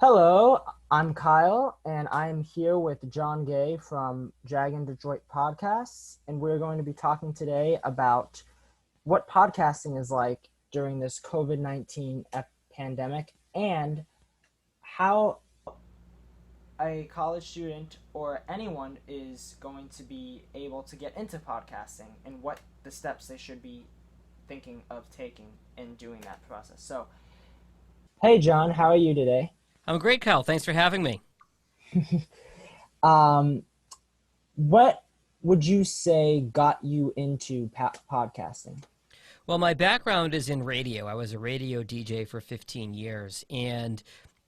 Hello, I'm Kyle, and I'm here with Jon Gay from JAG and Detroit Podcasts, and we're going to be talking today about what podcasting is like during this COVID-19 pandemic and how a college student or anyone is going to be able to get into podcasting and what the steps they should be thinking of taking in doing that process. So, hey John, how are you today? I'm great, Kyle. Thanks for having me. Um, What would you say got you into podcasting? Well, my background is in radio. I was a radio DJ for 15 years, and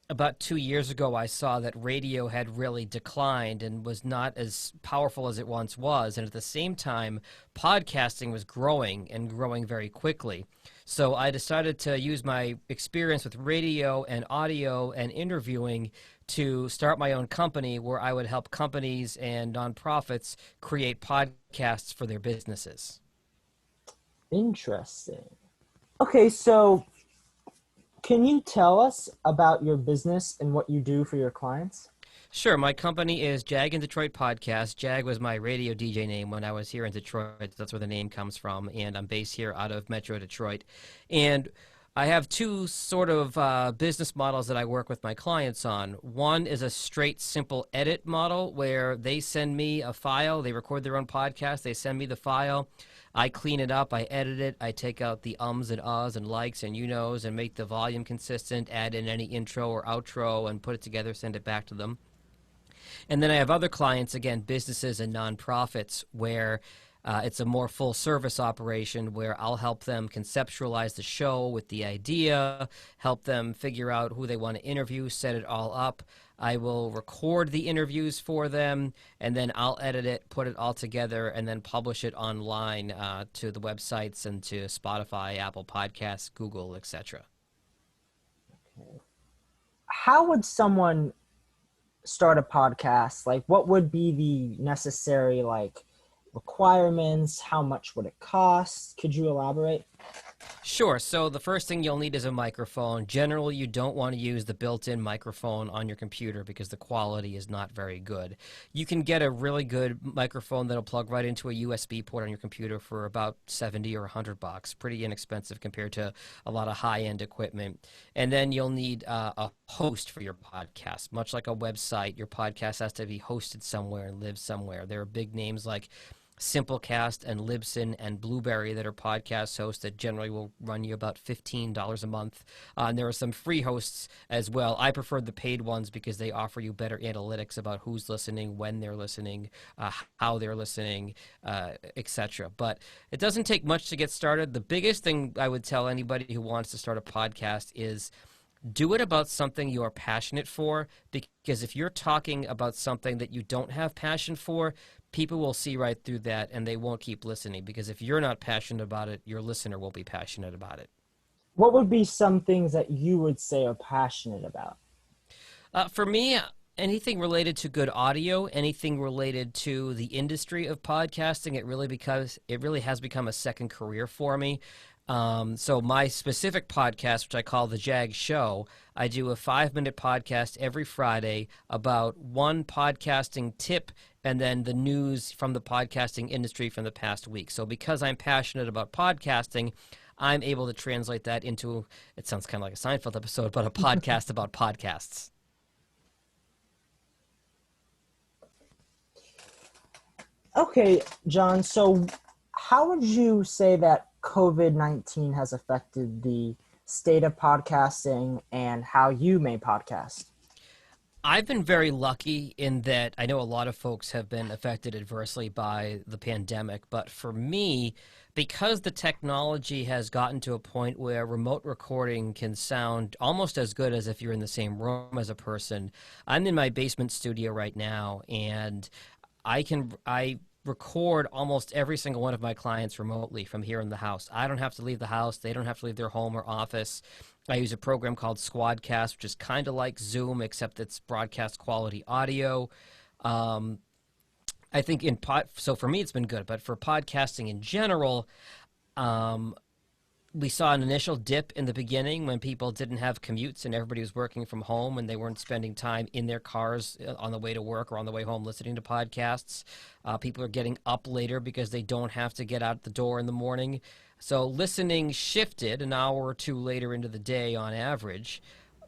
about 2 years ago, I saw that radio had really declined and was not as powerful as it once was. And at the same time, podcasting was growing and growing very quickly. So I decided to use my experience with radio and audio and interviewing to start my own company where I would help companies and nonprofits create podcasts for their businesses. Interesting. Okay, so can you tell us about your business and what you do for your clients? Sure, my company is Jag in Detroit Podcast. Jag was my radio DJ name when I was here in Detroit. That's where the name comes from, and I'm based here out of Metro Detroit. And I have two sort of business models that I work with my clients on. One is a straight, simple edit model where they send me a file, they record their own podcast, they send me the file. I clean it up, I edit it, I take out the ums and uhs and likes and you knows and make the volume consistent, add in any intro or outro and put it together, send it back to them. And then I have other clients, again, businesses and nonprofits, where it's a more full service operation where I'll help them conceptualize the show with the idea, help them figure out who they want to interview, set it all up. I will record the interviews for them, and then I'll edit it, put it all together, and then publish it online to the websites and to Spotify, Apple Podcasts, Google, etc. How would someone start a podcast? Like, what would be the necessary, requirements? How much would it cost? Could you elaborate? Sure. So the first thing you'll need is a microphone. Generally, you don't want to use the built-in microphone on your computer because the quality is not very good. You can get a really good microphone that'll plug right into a USB port on your computer for about 70 or 100 bucks. Pretty inexpensive compared to a lot of high-end equipment. And then you'll need a host for your podcast. Much like a website, your podcast has to be hosted somewhere and live somewhere. There are big names like Simplecast and Libsyn and Blueberry that are podcast hosts that generally will run you about $15 a month. And there are some free hosts as well. I prefer the paid ones because they offer you better analytics about who's listening, when they're listening, how they're listening, etc. But it doesn't take much to get started. The biggest thing I would tell anybody who wants to start a podcast is do it about something you are passionate for, because if you're talking about something that you don't have passion for, people will see right through that and they won't keep listening, because if you're not passionate about it, your listener won't be passionate about it. What would be some things that you would say are passionate about? For me, anything related to good audio, anything related to the industry of podcasting, it really has become a second career for me. So my specific podcast, which I call the Jag Show, I do a 5-minute podcast every Friday about one podcasting tip and then the news from the podcasting industry from the past week. So because I'm passionate about podcasting, I'm able to translate that into, it sounds kind of like a Seinfeld episode, but a podcast about podcasts. Okay, John, so how would you say that COVID-19 has affected the state of podcasting and how you may podcast? I've been very lucky in that I know a lot of folks have been affected adversely by the pandemic, but for me, because the technology has gotten to a point where remote recording can sound almost as good as if you're in the same room as a person. I'm in my basement studio right now, and I record almost every single one of my clients remotely from here in the house. I don't have to leave the house. They don't have to leave their home or office. I use a program called Squadcast, which is kind of like Zoom, except it's broadcast quality audio. Um, I think so for me it's been good, but for podcasting in general, um, we saw an initial dip in the beginning when people didn't have commutes and everybody was working from home and they weren't spending time in their cars on the way to work or on the way home listening to podcasts. People are getting up later because they don't have to get out the door in the morning. So listening shifted an hour or two later into the day on average.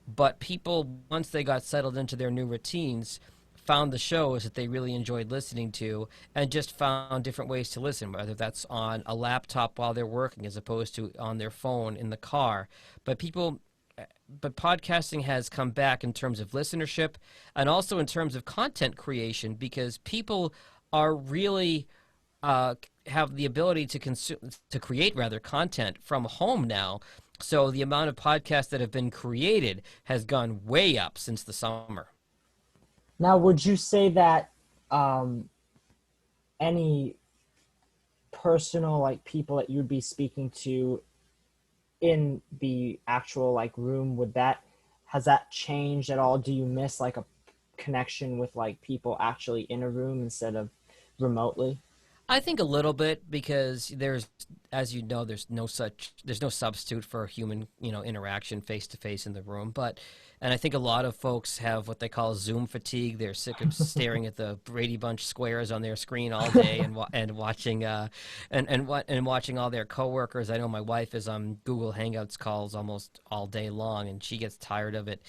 But people, once they got settled into their new routines, found the shows that they really enjoyed listening to and just found different ways to listen, whether that's on a laptop while they're working as opposed to on their phone in the car. But people, but podcasting has come back in terms of listenership and also in terms of content creation because people are really have the ability to consume to create rather content from home now. So the amount of podcasts that have been created has gone way up since the summer. Now, would you say that any personal like people that you'd be speaking to in the actual like room, would that has that changed at all? Do you miss like a connection with like people actually in a room instead of remotely? I think a little bit because there's, as you know, there's no substitute for human, interaction face to face in the room. And I think a lot of folks have what they call Zoom fatigue. They're sick of staring at the Brady Bunch squares on their screen all day and watching and watching all their coworkers. I know my wife is on Google Hangouts calls almost all day long, and she gets tired of it.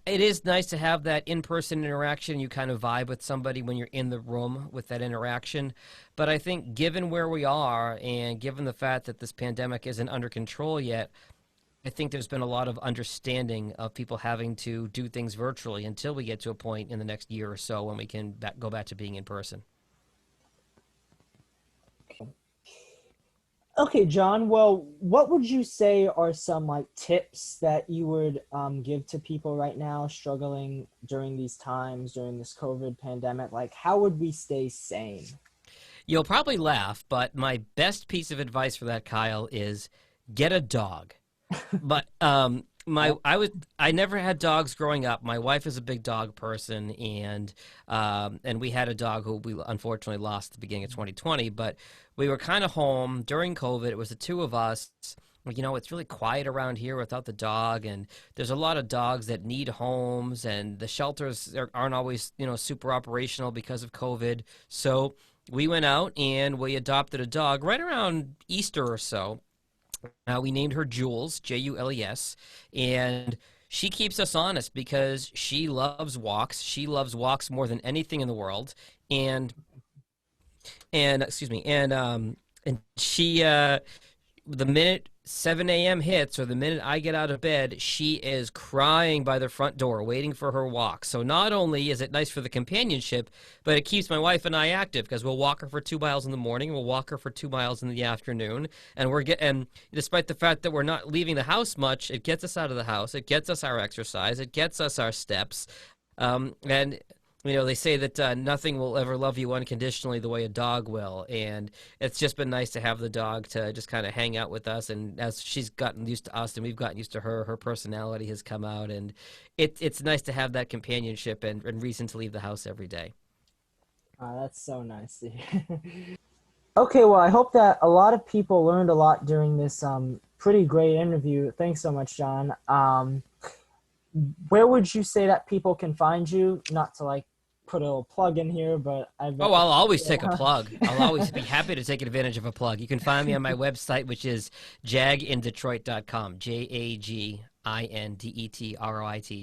It is nice to have that in-person interaction. You kind of vibe with somebody when you're in the room with that interaction. But I think given where we are and given the fact that this pandemic isn't under control yet, I think there's been a lot of understanding of people having to do things virtually until we get to a point in the next year or so when we can go back to being in person. Okay, John. Well, what would you say are some like tips that you would give to people right now struggling during these times, during this COVID pandemic? Like, how would we stay sane? You'll probably laugh, but my best piece of advice for that, Kyle, is get a dog. But I never had dogs growing up. My wife is a big dog person, and we had a dog who we unfortunately lost at the beginning of 2020. But we were kind of home during COVID. It was the two of us. It's really quiet around here without the dog, and there's a lot of dogs that need homes, and the shelters aren't always super operational because of COVID. So we went out and we adopted a dog right around Easter or so. We named her Jules, Jules, and she keeps us honest because she loves walks. She loves walks more than anything in the world, and excuse me, and she the minute 7 a.m. hits or the minute I get out of bed, she is crying by the front door, waiting for her walk. So not only is it nice for the companionship, but it keeps my wife and I active because we'll walk her for 2 miles in the morning, we'll walk her for 2 miles in the afternoon, and despite the fact that we're not leaving the house much, it gets us out of the house, it gets us our exercise, it gets us our steps, and they say that nothing will ever love you unconditionally the way a dog will, and it's just been nice to have the dog to just kind of hang out with us. And as she's gotten used to us and we've gotten used to her, her personality has come out, and it's nice to have that companionship and reason to leave the house every day. That's so nice to hear. Okay, well, I hope that a lot of people learned a lot during this pretty great interview. Thanks so much, John. Where would you say that people can find you? Not to like put a little plug in here, but I bet. Oh, I'll always take a plug. I'll always be happy to take advantage of a plug. You can find me on my website, which is jagindetroit.com, JAGINDETROIT,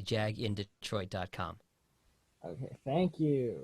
jagindetroit.com. Okay, thank you.